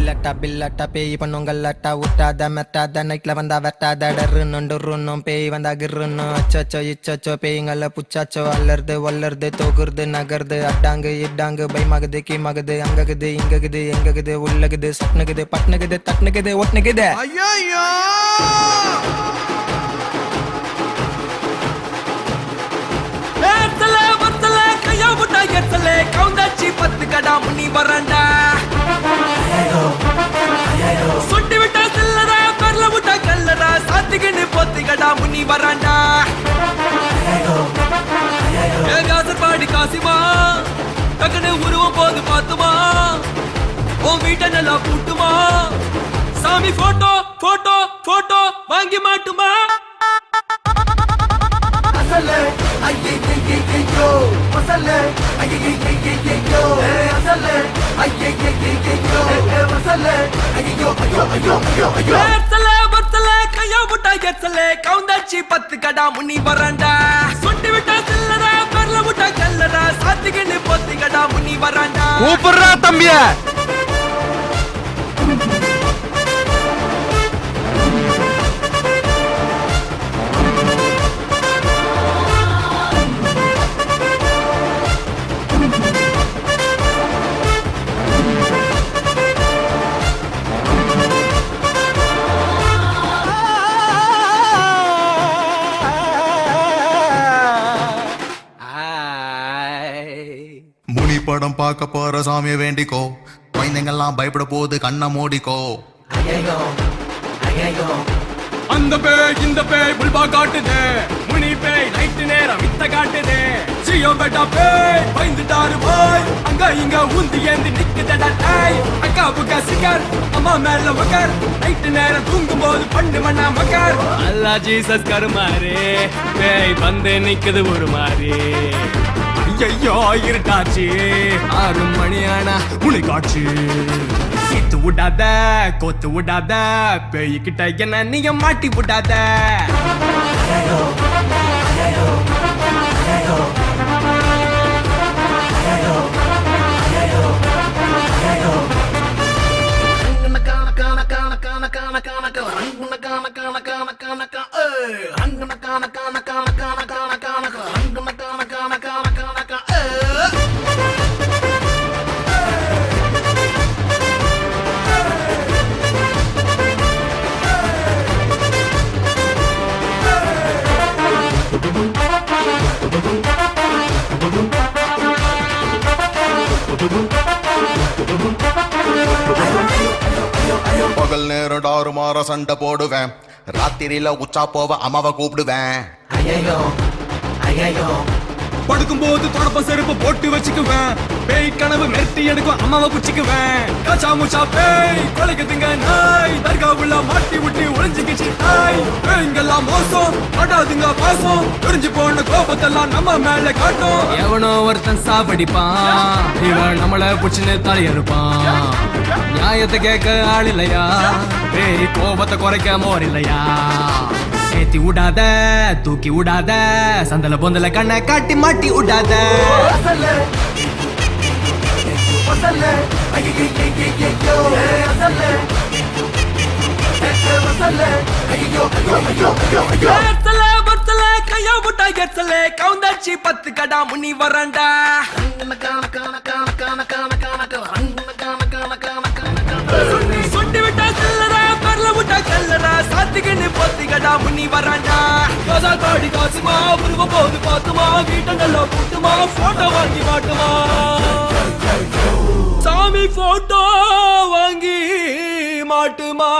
பில்லட்டா பேய் பண்ணுங்கல்லட்டா விட்டாத மெட்டாத நைட்ல வந்தா வெட்டாத டர்ருன்னும் பேய் வந்தா கிருன்னும் அச்சோ இச்சோ பேய்ங்கள புச்சாச்சோ அல்லறது வல்லறது தொகுறது நகருது அட்டாங்கு இட்டாங்கு பயமாகுது கீமாகுது அங்ககுது இங்ககுது எங்ககுது உள்ளகுது சட்னுகுது பட்னுகுது தட்னுகுது ஒட்னுகுது. ஐயோ கவுந்தாச்சி 10 கடா முனி வரண்டா சுட்டி விட்டா சில்லரா பரல விட்டா கல்லரா சாத்திக்கின்னு 10 கடா முனி வரண்டா ஏகாசர் பாடி காசிமா டக்குனு உருவம் போது பாத்துமா உன் வீட்டை நல்லா பூட்டுமா சாமி போட்டோ போட்டோ போட்டோ வாங்கி மாட்டுமா அசலே ஐயோ மசலே ஐயோ அசலே ஐயோ மசலே ஐயோ அசலே பத்தலே கையா புட்டா கெச்சலே கவுந்தாச்சி 10 கடா முனி வரண்டா சுட்டி விட்டா சில்லரா பரல விட்டா கல்லரா சாத்திக்கின்னு 10 கடா முனி வரண்டா. கூப்பிடுறா தம்பிய. முனி படம் பார்க்க போற சாமிய வேண்டிக்கோ குழந்தைங்கெல்லாம் பயப்பட போது கண்ணை மூடிக்கோ. அந்த பேய் இந்த பேய் புல்பா காட்டுதே முனி பேய் நைட்டு நேரம் வித்த காட்டுதே சியோ பெட்டா பேய் பயந்துட்டாரு போய் அங்க இங்க ஊந்தி ஏந்தி நிக்குதடா டாய் அக்கா புக்கா சிக்கர் அம்மா மேல மக்கர் நைட்டு நேரம் தூங்கும் போது பண்ணு மண்ணா மக்கர் அல்லா ஜீசஸ் கருமாரு பேய் வந்து நிக்குது ஒரு மாதிரி ஐயோ இருட்டாச்சு 6 மணி ஆனா முனி காட்சி கித்து விடாத கொத்து விடாத பேய்கிட்ட என்ன நீங்க மாட்டி விடாத. பகல் நேரம் டாறு மாற சண்டை போடுவேன் ராத்திரியில உச்சா போவ அம்மாவை கூப்பிடுவேன். படுக்கும் போது தொடப்ப செருப்பு போட்டு வச்சுக்குவேன் பேய் கனவு மெட்டி எடுக்கும் அம்மாவை புச்சிக்குவேன் காச்சா முச்சா பேய் கொலைக்குதுங்க நாய் தர்கா உள்ள மாட்டி விட்டு ஒளிஞ்சுக்கிச்சு நாய் பேய்ங்கெல்லாம் மோசம் ஆடாதுங்க பாசம் புரிஞ்சு போன கோபத்தெல்லாம் நம்ம மேல காட்டும் எவனோ ஒருத்தன் சாப்படிப்பான் இவன் நம்மள புடிச்சுன்னு தலையெடுப்பான் நியாயத்தை கேட்க ஆள் இல்லையா பேய் கோபத்தை குறைக்க மோர் இல்லையா ஏத்தி விடாத தூக்கி விடாத சந்தல பொந்தல கண்ணை காட்டி மாட்டி விடாத. கையா புட்டா கெச்சலே கவுந்தாச்சி 10 கடா முனி வரண்டா சுட்டி விட்டா சில்லரா பரல விட்டா கல்லரா சாத்திக்கின்னு 10 கடா முனி வரண்டா காசா காடி காசுமா உருவ போது பாத்துமா வீட்டை நல்லா போட்டுமா போட்டோ வாங்கி மாட்டுமா சாமி போட்டோ வாங்கி மாட்டுமா.